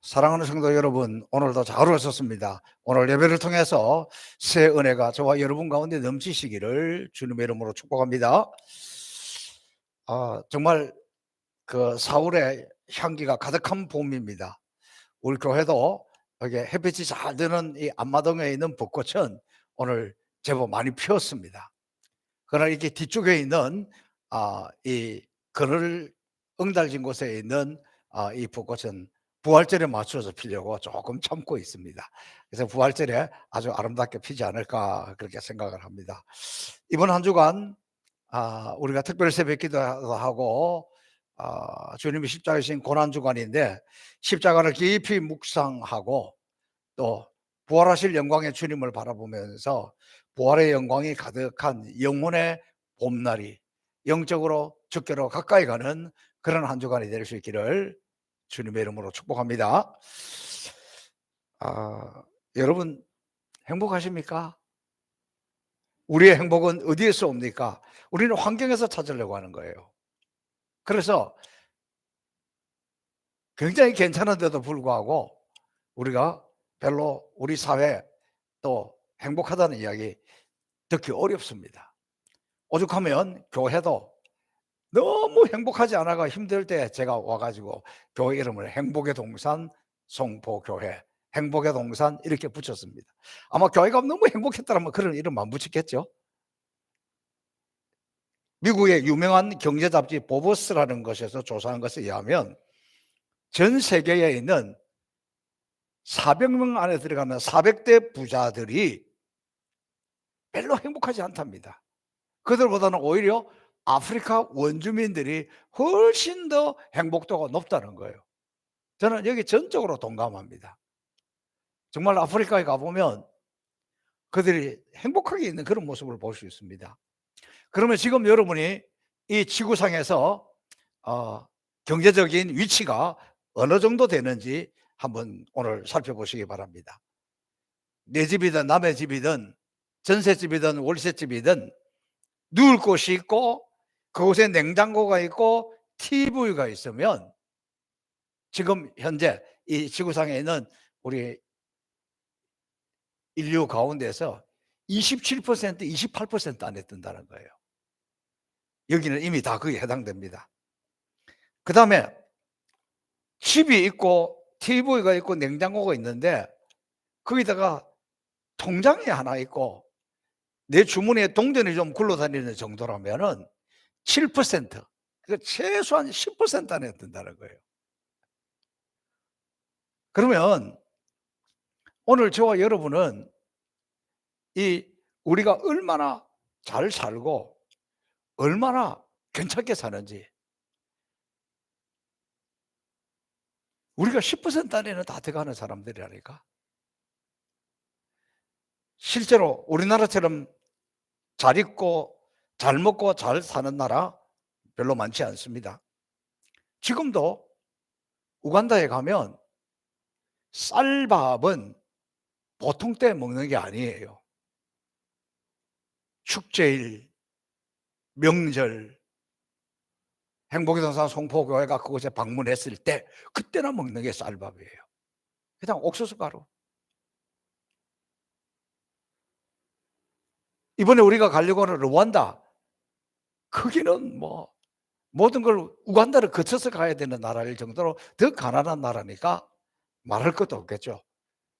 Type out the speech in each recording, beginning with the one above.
사랑하는 성도 여러분, 오늘도 잘 오셨습니다. 오늘 예배를 통해서 새 은혜가 저와 여러분 가운데 넘치시기를 주님의 이름으로 축복합니다. 정말 그 사울의 향기가 가득한 봄입니다. 우리 교회도 여기 햇빛이 잘 드는 이 앞마당에 있는 벚꽃은 오늘 제법 많이 피었습니다. 그러나 이렇게 뒤쪽에 있는 이 그늘 응달진 곳에 있는 이 벚꽃은 부활절에 맞춰서 피려고 조금 참고 있습니다. 그래서 부활절에 아주 아름답게 피지 않을까 그렇게 생각을 합니다. 이번 한 주간 우리가 특별 새벽 기도도 하고 주님이 십자가에 신 고난 주간인데 십자가를 깊이 묵상하고 또 부활하실 영광의 주님을 바라보면서 부활의 영광이 가득한 영혼의 봄날이 영적으로 주께로 가까이 가는 그런 한 주간이 될 수 있기를 주님의 이름으로 축복합니다. 여러분 행복하십니까? 우리의 행복은 어디에서 옵니까? 우리는 환경에서 찾으려고 하는 거예요. 그래서 굉장히 괜찮은데도 불구하고 우리가 별로 우리 사회 또 행복하다는 이야기 듣기 어렵습니다. 오죽하면 교회도 너무 행복하지 않아가 힘들 때 제가 와가지고 교회 이름을 행복의 동산 송포교회, 행복의 동산 이렇게 붙였습니다. 아마 교회가 너무 행복했다면 그런 이름 안 붙였겠죠. 미국의 유명한 경제 잡지 보버스라는 것에서 조사한 것에 의하면 전 세계에 있는 400명 안에 들어가는 400대 부자들이 별로 행복하지 않답니다. 그들보다는 오히려 아프리카 원주민들이 훨씬 더 행복도가 높다는 거예요. 저는 여기 전적으로 동감합니다. 정말 아프리카에 가보면 그들이 행복하게 있는 그런 모습을 볼 수 있습니다. 그러면 지금 여러분이 이 지구상에서 경제적인 위치가 어느 정도 되는지 한번 오늘 살펴보시기 바랍니다. 내 집이든 남의 집이든 전셋집이든 월세집이든 누울 곳이 있고 그곳에 냉장고가 있고 TV가 있으면 지금 현재 이 지구상에 있는 우리 인류 가운데서 27%, 28% 안에 든다는 거예요. 여기는 이미 다 거기에 해당됩니다. 그 다음에 집이 있고 TV가 있고 냉장고가 있는데 거기다가 통장이 하나 있고 내 주머니에 동전이 좀 굴러다니는 정도라면은 7%, 그러니까 최소한 10% 안에 든다는 거예요. 그러면 오늘 저와 여러분은 우리가 얼마나 잘 살고 얼마나 괜찮게 사는지 우리가 10% 안에는 다 들어가는 사람들이라니까. 실제로 우리나라처럼 잘 입고 잘 먹고 잘 사는 나라 별로 많지 않습니다. 지금도 우간다에 가면 쌀밥은 보통 때 먹는 게 아니에요. 축제일, 명절, 행복의 동산 송포교회가 그곳에 방문했을 때 그때나 먹는 게 쌀밥이에요. 그냥 옥수수 가루. 이번에 우리가 가려고 하는 르완다, 거기는 뭐 모든 걸 우간다를 거쳐서 가야 되는 나라일 정도로 더 가난한 나라니까 말할 것도 없겠죠.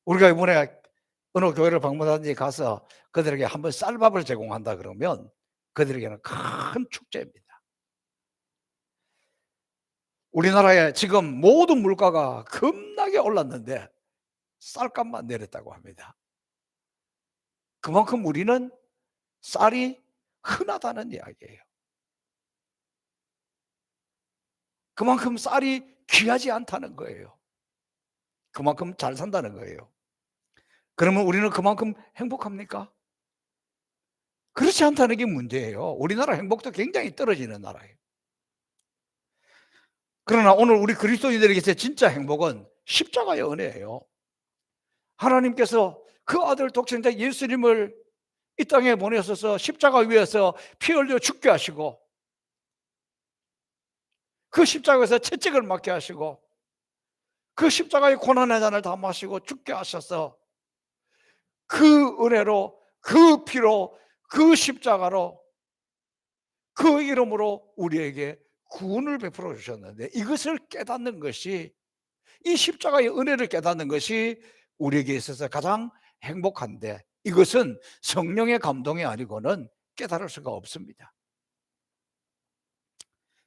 우리가 이번에 어느 교회를 방문하든지 가서 그들에게 한번 쌀밥을 제공한다 그러면 그들에게는 큰 축제입니다. 우리나라에 지금 모든 물가가 겁나게 올랐는데 쌀값만 내렸다고 합니다. 그만큼 우리는 쌀이 흔하다는 이야기예요. 그만큼 쌀이 귀하지 않다는 거예요. 그만큼 잘 산다는 거예요. 그러면 우리는 그만큼 행복합니까? 그렇지 않다는 게 문제예요. 우리나라 행복도 굉장히 떨어지는 나라예요. 그러나 오늘 우리 그리스도인들에게 진짜 행복은 십자가의 은혜예요. 하나님께서 그 아들 독생자 예수님을 이 땅에 보내셔서 십자가 위에서 피 흘려 죽게 하시고 그 십자가에서 채찍을 맞게 하시고 그 십자가의 고난의 잔을 다 마시고 죽게 하셔서 그 은혜로, 그 피로, 그 십자가로, 그 이름으로 우리에게 구원을 베풀어 주셨는데, 이것을 깨닫는 것이, 이 십자가의 은혜를 깨닫는 것이 우리에게 있어서 가장 행복한데, 이것은 성령의 감동이 아니고는 깨달을 수가 없습니다.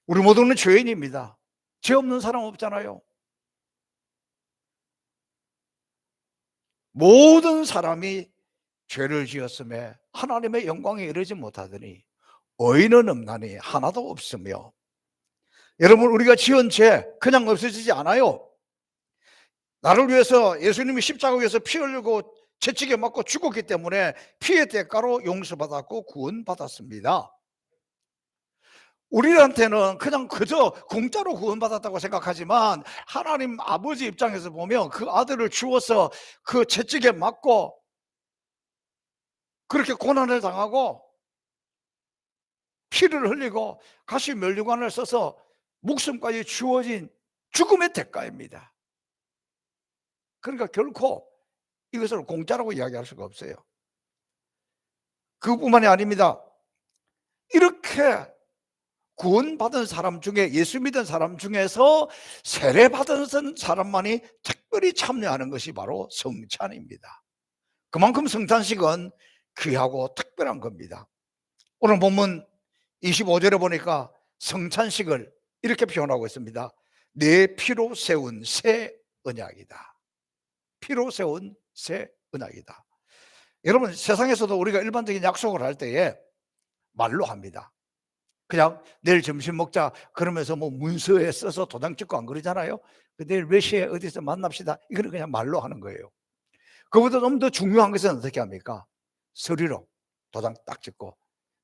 우리 모두는 죄인입니다. 죄 없는 사람 없잖아요. 모든 사람이 죄를 지었음에 하나님의 영광에 이르지 못하더니 의인은 없나니 하나도 없으며. 여러분, 우리가 지은 죄 그냥 없어지지 않아요. 나를 위해서 예수님이 십자가 위에서 피 흘리고 채찍에 맞고 죽었기 때문에 피의 대가로 용서받았고 구원받았습니다. 우리한테는 그냥 그저 공짜로 구원받았다고 생각하지만, 하나님 아버지 입장에서 보면 그 아들을 주어서 그 채찍에 맞고 그렇게 고난을 당하고 피를 흘리고 가시 면류관을 써서 목숨까지 주어진 죽음의 대가입니다. 그러니까 결코 이것을 공짜라고 이야기할 수가 없어요. 그뿐만이 아닙니다. 이렇게 구원받은 사람 중에, 예수 믿은 사람 중에서 세례받은 사람만이 특별히 참여하는 것이 바로 성찬입니다. 그만큼 성찬식은 귀하고 특별한 겁니다. 오늘 본문 25절에 보니까 성찬식을 이렇게 표현하고 있습니다. 내 피로 세운 새 언약이다. 피로 세운 새 언약이다. 여러분, 세상에서도 우리가 일반적인 약속을 할 때에 말로 합니다. 그냥 내일 점심 먹자 그러면서 뭐 문서에 써서 도장 찍고 안 그러잖아요. 내일 몇 시에 어디서 만납시다, 이거는 그냥 말로 하는 거예요. 그보다 좀 더 중요한 것은 어떻게 합니까? 서류로 도장 딱 찍고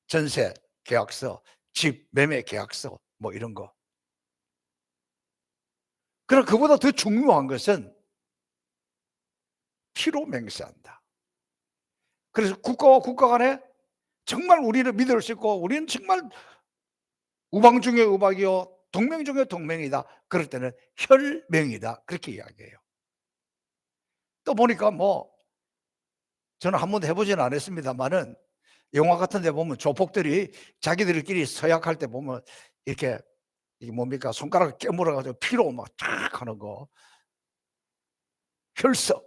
전세 계약서, 집 매매 계약서, 뭐 이런 거. 그러나 그보다 더 중요한 것은 피로 맹세한다. 그래서 국가와 국가 간에 정말 우리를 믿을 수 있고, 우리는 정말 우방 중에 우방이요 동맹 중에 동맹이다, 그럴 때는 혈맹이다, 그렇게 이야기해요. 또 보니까 뭐 저는 한 번도 해보지는 않았습니다만은, 영화 같은 데 보면 조폭들이 자기들끼리 서약할 때 보면 이렇게, 이게 뭡니까, 손가락을 깨물어 가지고 피로 막 탁 하는 거, 혈서,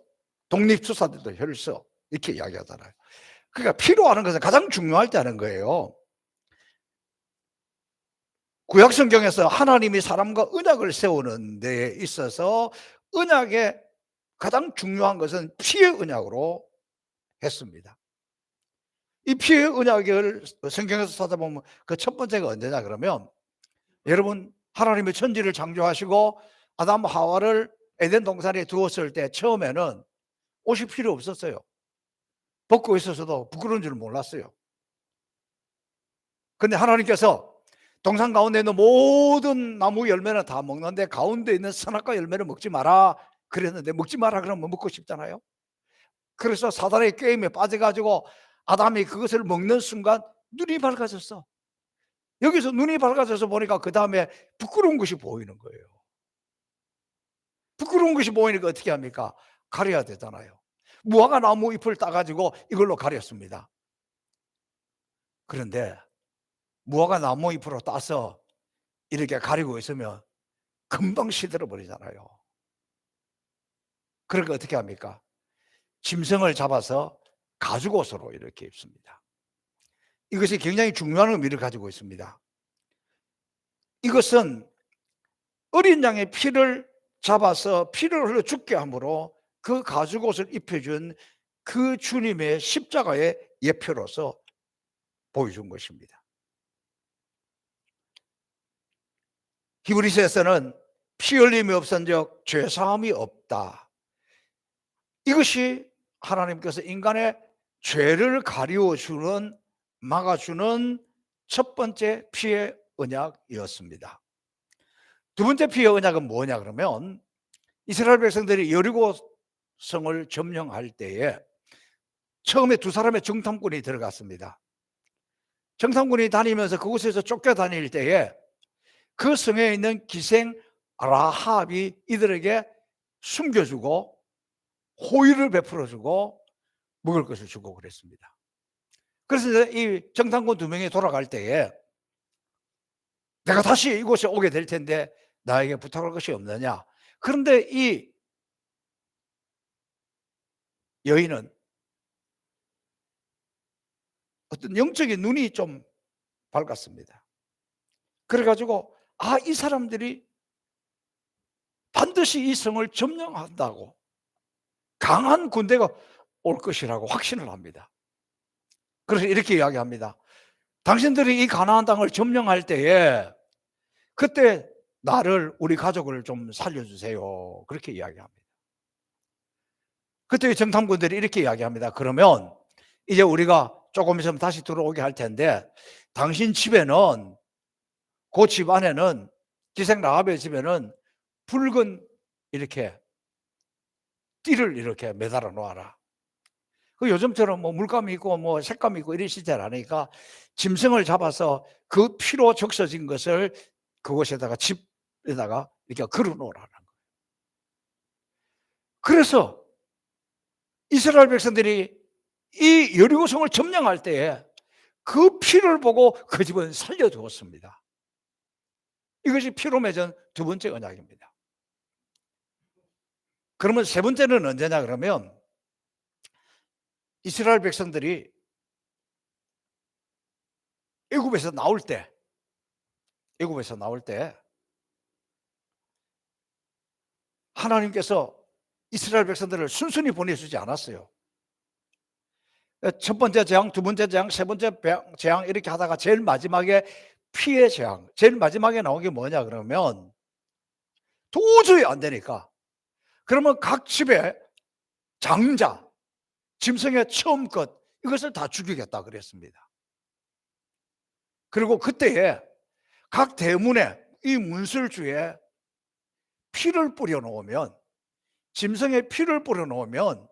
독립투사들도 혈서 이렇게 이야기하잖아요. 그러니까 피로 하는 것은 가장 중요할 때 하는 거예요. 구약 성경에서 하나님이 사람과 언약을 세우는 데 있어서 언약의 가장 중요한 것은 피의 언약으로 했습니다. 이 피의 언약을 성경에서 찾아보면 그 첫 번째가 언제냐 그러면, 여러분, 하나님이 천지를 창조하시고 아담 하와를 에덴 동산에 두었을 때 처음에는 옷이 필요 없었어요. 벗고 있어서도 부끄러운 줄 몰랐어요. 근데 하나님께서 동산 가운데 있는 모든 나무 열매는 다 먹는데 가운데 있는 선악과 열매를 먹지 마라 그랬는데, 먹지 마라 그러면 먹고 싶잖아요. 그래서 사단의 게임에 빠져가지고 아담이 그것을 먹는 순간 눈이 밝아졌어. 여기서 눈이 밝아져서 보니까 그 다음에 부끄러운 것이 보이는 거예요. 부끄러운 것이 보이니까 어떻게 합니까? 가려야 되잖아요. 무화과 나무 잎을 따가지고 이걸로 가렸습니다. 그런데 무화과 나무 잎으로 따서 이렇게 가리고 있으면 금방 시들어 버리잖아요. 그러니까 어떻게 합니까? 짐승을 잡아서 가죽옷으로 이렇게 입습니다. 이것이 굉장히 중요한 의미를 가지고 있습니다. 이것은 어린 양의 피를 잡아서 피를 흘려 죽게 함으로 그 가죽옷을 입혀준 그 주님의 십자가의 예표로서 보여준 것입니다. 히브리서에서는 피 흘림이 없은즉 죄사함이 없다. 이것이 하나님께서 인간의 죄를 가리워주는, 막아주는 첫 번째 피의 언약이었습니다. 두 번째 피의 언약은 뭐냐 그러면, 이스라엘 백성들이 여리고성을 점령할 때에 처음에 두 사람의 정탐꾼이 들어갔습니다. 정탐꾼이 다니면서 그곳에서 쫓겨다닐 때에 그 성에 있는 기생 라합이 이들에게 숨겨주고 호의를 베풀어주고 먹을 것을 주고 그랬습니다. 그래서 이제 이 정탐꾼 2명이 돌아갈 때에 내가 다시 이곳에 오게 될 텐데 나에게 부탁할 것이 없느냐. 그런데 이 여인은 어떤 영적인 눈이 좀 밝았습니다. 그래 가지고 이 사람들이 반드시 이 성을 점령한다고 강한 군대가 올 것이라고 확신을 합니다. 그래서 이렇게 이야기합니다. 당신들이 이 가나안 땅을 점령할 때에 그때 나를, 우리 가족을 좀 살려주세요. 그렇게 이야기합니다. 그때 정탐꾼들이 이렇게 이야기합니다. 그러면 이제 우리가 조금 있으면 다시 들어오게 할 텐데 당신 집에는, 그 집 안에는, 기생 라합의 집에는 붉은 이렇게 띠를 이렇게 매달아 놓아라. 그 요즘처럼 뭐 물감이 있고 뭐 색감이 있고 이러시지 않으니까 짐승을 잡아서 그 피로 적셔진 것을 그곳에다가, 집에다가 이렇게 걸어 놓으라는 거예요. 그래서 이스라엘 백성들이 이 여리고성을 점령할 때에 그 피를 보고 그 집은 살려주었습니다. 이것이 피로 맺은 2번째 언약입니다. 그러면 3번째는 언제냐 그러면 이스라엘 백성들이 애굽에서 나올 때 하나님께서 이스라엘 백성들을 순순히 보내주지 않았어요. 첫 번째 재앙, 2번째 재앙, 3번째 재앙 이렇게 하다가 제일 마지막에 피의 재앙, 제일 마지막에 나온 게 뭐냐 그러면 도저히 안 되니까 그러면 각 집의 장자, 짐승의 처음 것 이것을 다 죽이겠다 그랬습니다. 그리고 그때에 각 대문에 이 문설주에 피를 뿌려 놓으면, 짐승의 피를 뿌려 놓으면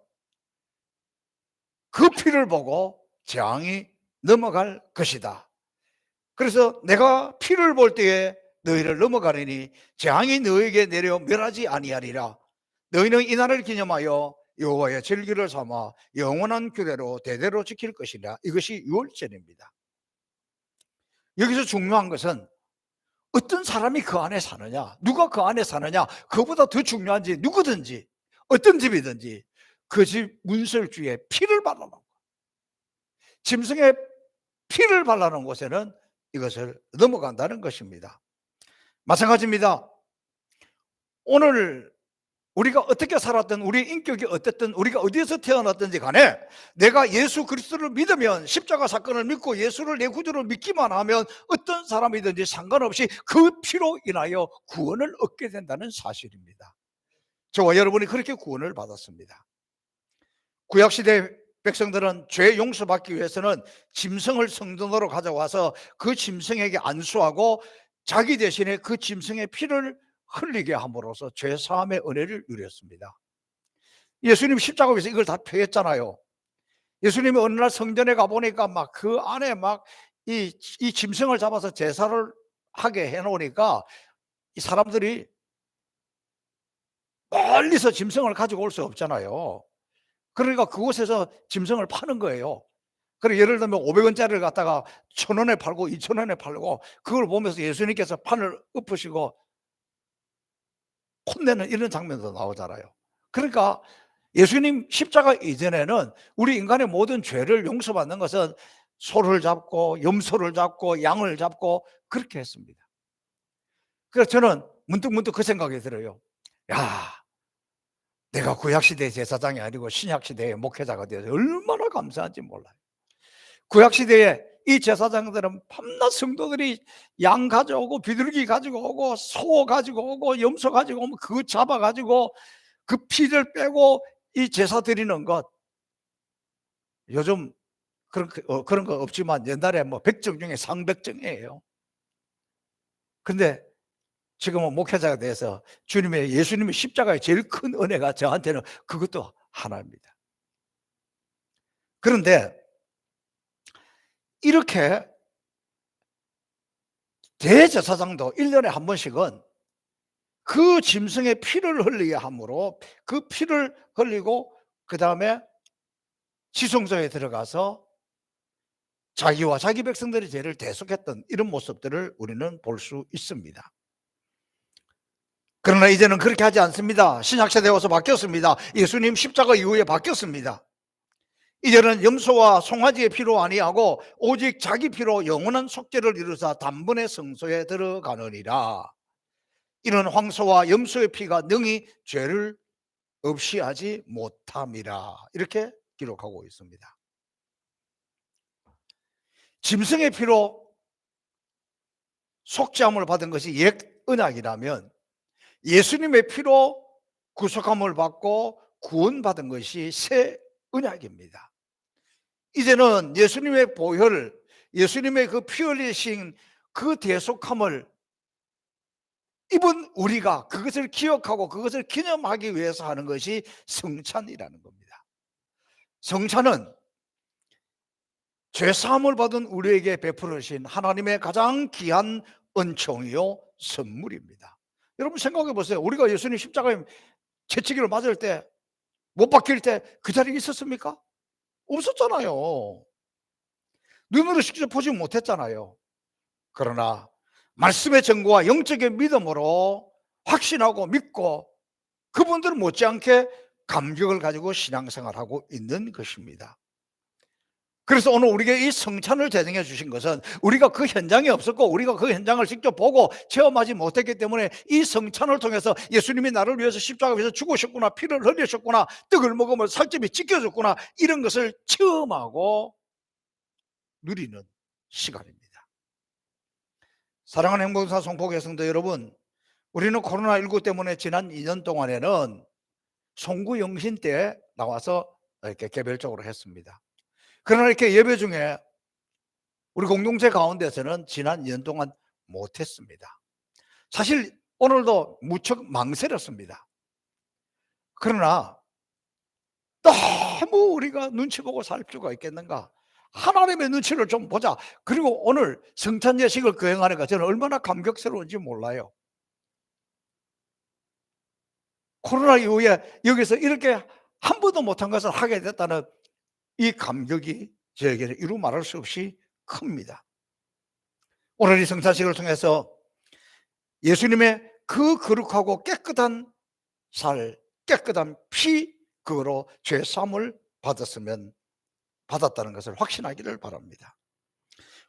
그 피를 보고 재앙이 넘어갈 것이다. 그래서 내가 피를 볼 때에 너희를 넘어가리니 재앙이 너희에게 내려 멸하지 아니하리라. 너희는 이 날을 기념하여 여호와의 절기를 삼아 영원한 규례로 대대로 지킬 것이라. 이것이 유월절입니다. 여기서 중요한 것은 어떤 사람이 그 안에 사느냐, 누가 그 안에 사느냐, 그보다 더 중요한지 누구든지 어떤 집이든지 그 집 문설주에 피를 발라놓은 것, 짐승의 피를 발라놓은 곳에는 이것을 넘어간다는 것입니다. 마찬가지입니다. 오늘 우리가 어떻게 살았든, 우리의 인격이 어땠든, 우리가 어디에서 태어났든지 간에 내가 예수 그리스도를 믿으면, 십자가 사건을 믿고 예수를 내 구주로 믿기만 하면 어떤 사람이든지 상관없이 그 피로 인하여 구원을 얻게 된다는 사실입니다. 저와 여러분이 그렇게 구원을 받았습니다. 구약시대 백성들은 죄 용서받기 위해서는 짐승을 성전으로 가져와서 그 짐승에게 안수하고 자기 대신에 그 짐승의 피를 흘리게 함으로써 죄 사함의 은혜를 누렸습니다. 예수님 십자가 위에서 이걸 다 폐했잖아요. 예수님이 어느 날 성전에 가보니까 막 그 안에 막 이 짐승을 잡아서 제사를 하게 해놓으니까 이 사람들이 멀리서 짐승을 가지고 올 수 없잖아요. 그러니까 그곳에서 짐승을 파는 거예요. 그래, 예를 들면 500원짜리를 갖다가 1,000원에 팔고 2,000원에 팔고, 그걸 보면서 예수님께서 판을 엎으시고 혼내는 이런 장면도 나오잖아요. 그러니까 예수님 십자가 이전에는 우리 인간의 모든 죄를 용서받는 것은 소를 잡고 염소를 잡고 양을 잡고 그렇게 했습니다. 그래서 저는 문득 그 생각이 들어요. 야, 내가 구약시대 제사장이 아니고 신약시대의 목회자가 되어서 얼마나 감사한지 몰라요. 구약시대에 이 제사장들은 밤낮 성도들이 양 가져오고 비둘기 가지고 오고 소 가지고 오고 염소 가지고 오면 그거 잡아가지고 그 피를 빼고 이 제사 드리는 것, 요즘 그런 거 없지만 옛날에 뭐 백정 중에 상백정이에요. 근데 지금은 목회자가 돼서 예수님의 십자가의 제일 큰 은혜가 저한테는 그것도 하나입니다. 그런데 이렇게 대제사장도 1년에 한 번씩은 그 짐승의 피를 흘리게 함으로 그 피를 흘리고 그 다음에 지성소에 들어가서 자기와 자기 백성들의 죄를 대속했던 이런 모습들을 우리는 볼 수 있습니다. 그러나 이제는 그렇게 하지 않습니다. 신약시대에 와서 바뀌었습니다. 예수님 십자가 이후에 바뀌었습니다. 이제는 염소와 송아지의 피로 아니하고 오직 자기 피로 영원한 속죄를 이루사 단번에 성소에 들어가느니라. 이는 황소와 염소의 피가 능히 죄를 없이 하지 못함이라. 이렇게 기록하고 있습니다. 짐승의 피로 속죄함을 받은 것이 옛 언약이라면 예수님의 피로 구속함을 받고 구원받은 것이 새 언약입니다. 이제는 예수님의 보혈, 예수님의 그 피 흘리신 그 대속함을 입은 우리가 그것을 기억하고 그것을 기념하기 위해서 하는 것이 성찬이라는 겁니다. 성찬은 죄사함을 받은 우리에게 베풀으신 하나님의 가장 귀한 은총이요 선물입니다. 여러분 생각해 보세요. 우리가 예수님 십자가에 채찍을 맞을 때, 못 박힐 때 그 자리에 있었습니까? 없었잖아요. 눈으로 직접 보지 못했잖아요. 그러나 말씀의 증거와 영적인 믿음으로 확신하고 믿고 그분들은 못지않게 감격을 가지고 신앙생활하고 있는 것입니다. 그래서 오늘 우리에게 이 성찬을 제정해 주신 것은 우리가 그 현장에 없었고 우리가 그 현장을 직접 보고 체험하지 못했기 때문에 이 성찬을 통해서 예수님이 나를 위해서 십자가 위에서 죽으셨구나, 피를 흘리셨구나, 떡을 먹으면 살점이 찢겨졌구나, 이런 것을 체험하고 누리는 시간입니다. 사랑하는 행복사 송포교회 성도 여러분, 우리는 코로나19 때문에 지난 2년 동안에는 송구 영신 때 나와서 이렇게 개별적으로 했습니다. 그러나 이렇게 예배 중에 우리 공동체 가운데서는 지난 2년 동안 못했습니다. 사실 오늘도 무척 망설였습니다. 그러나 너무 우리가 눈치 보고 살 필요가 있겠는가? 하나님의 눈치를 좀 보자. 그리고 오늘 성찬 예식을 거행하니까 저는 얼마나 감격스러운지 몰라요. 코로나 이후에 여기서 이렇게 한 번도 못한 것을 하게 됐다는 이 감격이 저에게는 이루 말할 수 없이 큽니다. 오늘 이 성찬식을 통해서 예수님의 그 거룩하고 깨끗한 살, 깨끗한 피, 그거로 죄 사함을 받았다는 것을 확신하기를 바랍니다.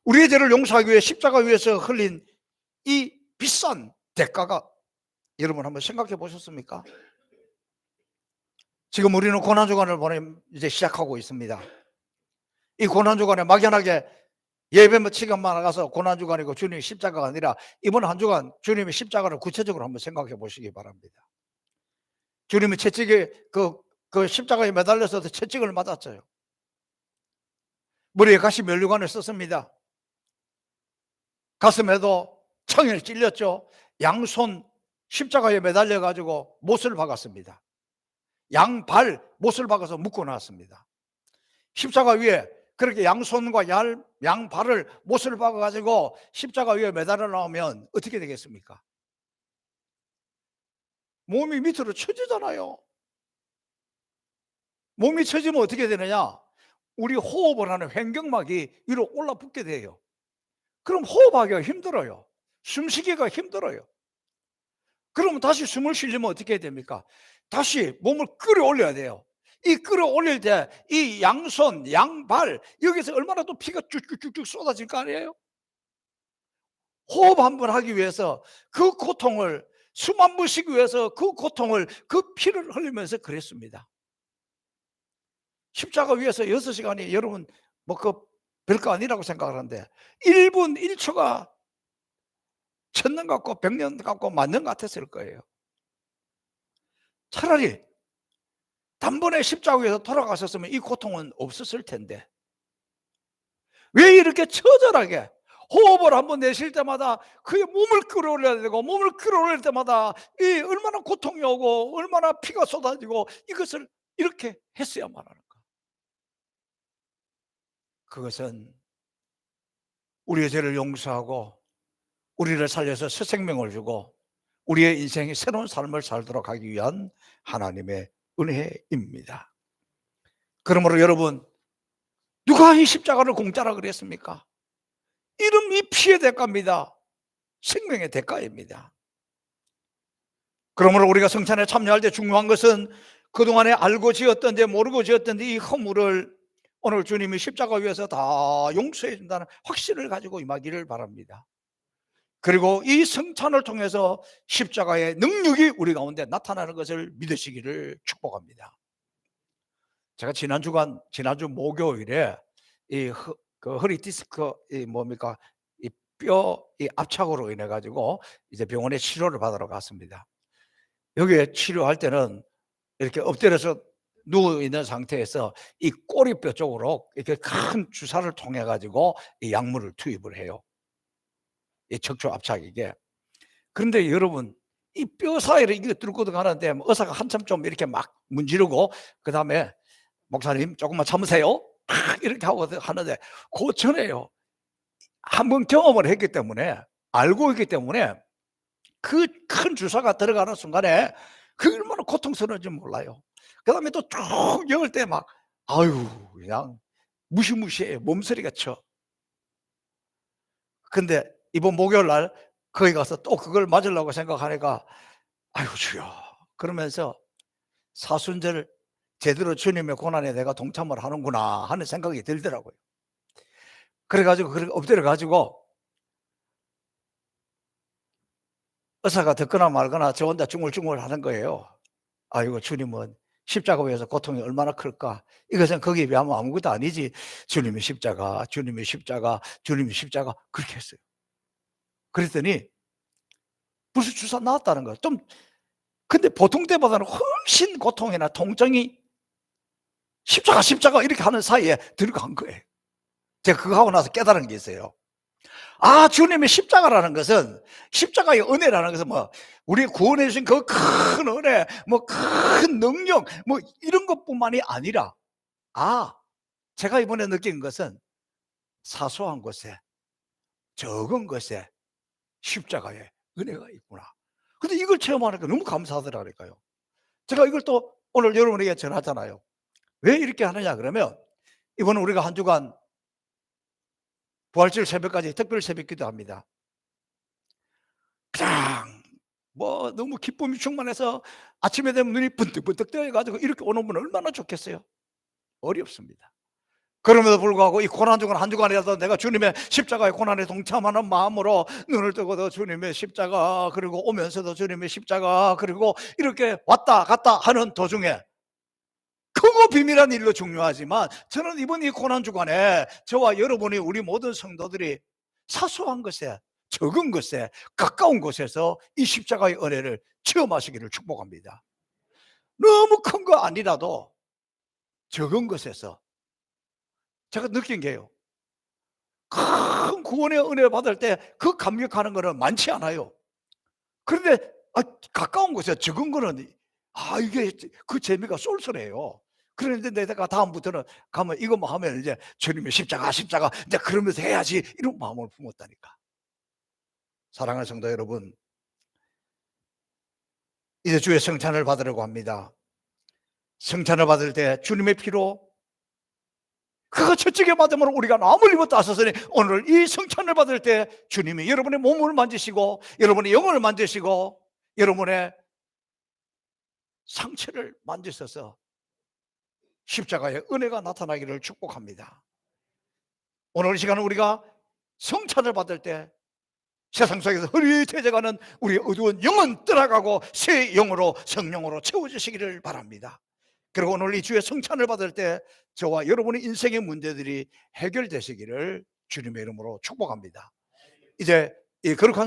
우리의 죄를 용서하기 위해 십자가 위에서 흘린 이 비싼 대가가 여러분 한번 생각해 보셨습니까? 지금 우리는 고난주간을 이제 시작하고 있습니다. 이 고난주간에 막연하게 예배 시간만 나가서 고난주간이고 주님이 십자가가 아니라 이번 한 주간 주님의 십자가를 구체적으로 한번 생각해 보시기 바랍니다. 주님이 채찍에 그 십자가에 매달려서 채찍을 맞았어요. 머리에 가시 면류관을 썼습니다. 가슴에도 창을 찔렸죠. 양손 십자가에 매달려 가지고 못을 박았습니다. 양발 못을 박아서 묶어 놨습니다. 십자가 위에 그렇게 양손과 양발을 못을 박아 가지고 십자가 위에 매달아 놓으면 어떻게 되겠습니까? 몸이 밑으로 처지잖아요. 몸이 처지면 어떻게 되느냐? 우리 호흡을 하는 횡격막이 위로 올라붙게 돼요. 그럼 호흡하기가 힘들어요. 숨쉬기가 힘들어요. 그러면 다시 숨을 쉬려면 어떻게 해야 됩니까? 다시 몸을 끌어올려야 돼요. 이 끌어올릴 때 이 양손, 양발 여기서 얼마나 또 피가 쭉쭉쭉쭉 쏟아질 거 아니에요? 호흡 한 번 하기 위해서 그 고통을 숨 한 번 쉬기 위해서 그 고통을 그 피를 흘리면서 그랬습니다. 십자가 위에서 6시간이 여러분 뭐 그 별거 아니라고 생각하는데 1분 1초가 1000년 같고 100년 같고 만년 같았을 거예요. 차라리 단번에 십자가 위에서 돌아가셨으면 이 고통은 없었을 텐데 왜 이렇게 처절하게 호흡을 한번 내쉴 때마다 그의 몸을 끌어올려야 되고 몸을 끌어올릴 때마다 이 얼마나 고통이 오고 얼마나 피가 쏟아지고 이것을 이렇게 했어야만 하는가? 그것은 우리의 죄를 용서하고 우리를 살려서 새 생명을 주고 우리의 인생의 새로운 삶을 살도록 하기 위한 하나님의 은혜입니다. 그러므로 여러분, 누가 이 십자가를 공짜라 그랬습니까? 이름이 피의 대가입니다. 생명의 대가입니다. 그러므로 우리가 성찬에 참여할 때 중요한 것은 그동안에 알고 지었던지 모르고 지었던지 이 허물을 오늘 주님이 십자가 위에서 다 용서해 준다는 확신을 가지고 임하기를 바랍니다. 그리고 이 성찬을 통해서 십자가의 능력이 우리 가운데 나타나는 것을 믿으시기를 축복합니다. 제가 지난주 목요일에 그 허리 디스크 뭡니까 이 뼈 이 압착으로 인해 가지고 이제 병원에 치료를 받으러 갔습니다. 여기에 치료할 때는 이렇게 엎드려서 누워 있는 상태에서 이 꼬리뼈 쪽으로 이렇게 큰 주사를 통해 가지고 이 약물을 투입을 해요. 이 척추 압착이게. 그런데 여러분, 이 뼈 사이를 이게 뚫고 들어가는데 의사가 한참 좀 이렇게 막 문지르고 그다음에 "목사님 조금만 참으세요." 이렇게 하고 하는데 그 전에요. 한번 경험을 했기 때문에 알고 있기 때문에 그 큰 주사가 들어가는 순간에 그게 얼마나 고통스러운지 몰라요. 그다음에 또 쭉 열 때 막 아유 그냥 무시무시해요. 몸서리가 쳐. 근데 이번 목요일 날 거기 가서 또 그걸 맞으려고 생각하니까 '아이고 주여.' 그러면서 '사순절 제대로 주님의 고난에 내가 동참을 하는구나.' 하는 생각이 들더라고요. 그래 가지고 그렇게 엎드려 가지고 의사가 듣거나 말거나 저 혼자 중얼중얼 하는 거예요. '아이고 주님은 십자가 위에서 고통이 얼마나 클까. 이것은 거기에 비하면 아무것도 아니지. 주님의 십자가, 주님의 십자가, 주님의 십자가.' 그렇게 했어요. 그랬더니 벌써 주사 나았다는 거예요. 좀 근데 보통 때보다는 훨씬 고통이나 통증이 '십자가, 십자가.' 이렇게 하는 사이에 들어간 거예요. 제가 그거 하고 나서 깨달은 게 있어요. 아 주님의 십자가라는 것은 십자가의 은혜라는 것은 뭐 우리 구원해 주신 그 큰 은혜 뭐 큰 능력 뭐 이런 것뿐만이 아니라 아 제가 이번에 느낀 것은 사소한 것에 적은 것에 십자가의 은혜가 있구나. 근데 이걸 체험하니까 너무 감사하더라니까요. 제가 이걸 또 오늘 여러분에게 전하잖아요. 왜 이렇게 하느냐 그러면 이번에 우리가 한 주간 부활절 새벽까지 특별 새벽 기도합니다. 그냥 뭐 너무 기쁨이 충만해서 아침에 되면 눈이 번뜩번뜩 떠 가지고 이렇게 오는 분 얼마나 좋겠어요. 어렵습니다. 그럼에도 불구하고 이 고난 중은 한 주간이라도 내가 주님의 십자가의 고난에 동참하는 마음으로 눈을 뜨고도 주님의 십자가 그리고 오면서도 주님의 십자가 그리고 이렇게 왔다 갔다 하는 도중에 크고 비밀한 일로 중요하지만 저는 이번 이 고난 주간에 저와 여러분이 우리 모든 성도들이 사소한 것에 적은 것에 가까운 곳에서 이 십자가의 은혜를 체험하시기를 축복합니다. 너무 큰 거 아니라도 적은 것에서 제가 느낀 게요. 큰 구원의 은혜를 받을 때 그 감격하는 거는 많지 않아요. 그런데 가까운 곳에 적은 거는 이게 그 재미가 쏠쏠해요. 그런데 내가 다음부터는 가면 이것만 하면 이제 주님의 십자가, 십자가 이제 그러면서 해야지 이런 마음을 품었다니까. 사랑하는 성도 여러분, 이제 주의 성찬을 받으려고 합니다. 성찬을 받을 때 주님의 피로 그가 저쪽에 받으면 우리가 나무를 입었다 하셨으니 오늘 이 성찬을 받을 때 주님이 여러분의 몸을 만지시고 여러분의 영혼을 만지시고 여러분의 상처를 만지셔서 십자가의 은혜가 나타나기를 축복합니다. 오늘 이 시간은 우리가 성찬을 받을 때 세상 속에서 흐릿해져가는 우리 어두운 영은 떠나가고 새 영으로 성령으로 채워주시기를 바랍니다. 그리고 오늘 이 주의 성찬을 받을 때 저와 여러분의 인생의 문제들이 해결되시기를 주님의 이름으로 축복합니다. 이제 이 거룩한